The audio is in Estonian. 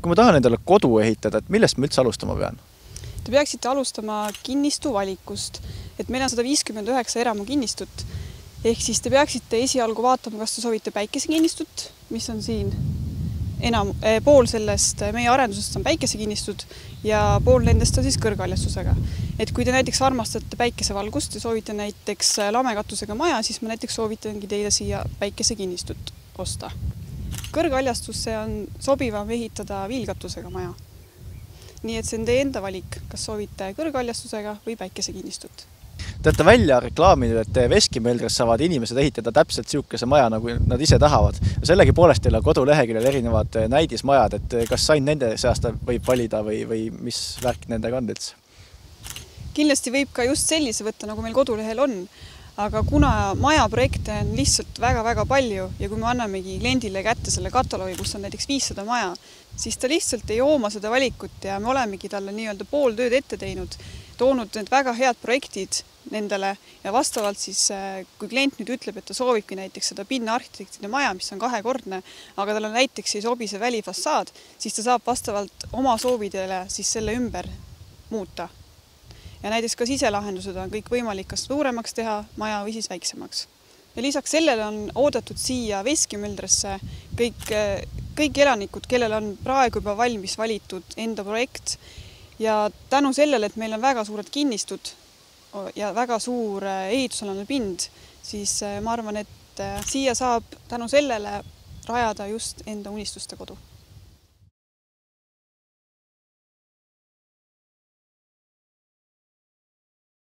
Kui ma tahan endale kodu ehitada, et millest ma üldse alustama pean? Te peaksite alustama kinnistu valikust, et meil on 159 eramu kinnistut. Ehk siis te peaksite esialgu vaatama, kas te soovite päikesekinnistut, mis on siin pool sellest meie arendusest on päikesekinnistud ja pool nendest on siis kõrghaljastusega. Et kui te näiteks armastate päikesevalgust ja soovite näiteks lamekatusega maja, siis ma näiteks soovitangi teile siia päikesekinnistut osta. Kõrghaljastusse on sobivam ehitada viilkatusega maja. Nii et see on teie enda valik, kas soovite kõrghaljastusega või päikesekinnistut. Te olete välja reklaaminud, et veskimeeldres saavad inimesed ehitada täpselt siukese maja, nagu nad ise tahavad. Sellegi poolest teil on koduleheküljel erinevad näidismajad, et kas sain nende seast võib valida või mis värk nendega on üldse? Kindlasti võib ka just sellise võtta, nagu meil kodulehel on, aga kuna majaprojekte on lihtsalt väga-väga palju ja kui me annamegi kliendile kätte selle kataloogi, kus on näiteks 500 maja, siis ta lihtsalt ei ooma seda valikut ja me olemegi talle nii-öelda pool tööd ette toonud need väga head projektid nendele ja vastavalt siis, kui klient nüüd ütleb, et ta soovibki näiteks seda pinnaarhitektide maja, mis on kahekordne, aga tal on näiteks ei sobi see välifassaad, siis ta saab vastavalt oma soovidele siis selle ümber muuta. Ja näiteks ka siselahendused on kõik võimalik kas suuremaks teha maja või siis väiksemaks. Ja lisaks sellele on oodatud siia veskimeeldresse kõik elanikud, kellel on praegu juba valmis valitud enda projekt ja tänu sellele, et meil on väga suured kinnistud ja väga suur ehitusalane pind, siis ma arvan, et siia saab tänu sellele rajada just enda unistuste kodu.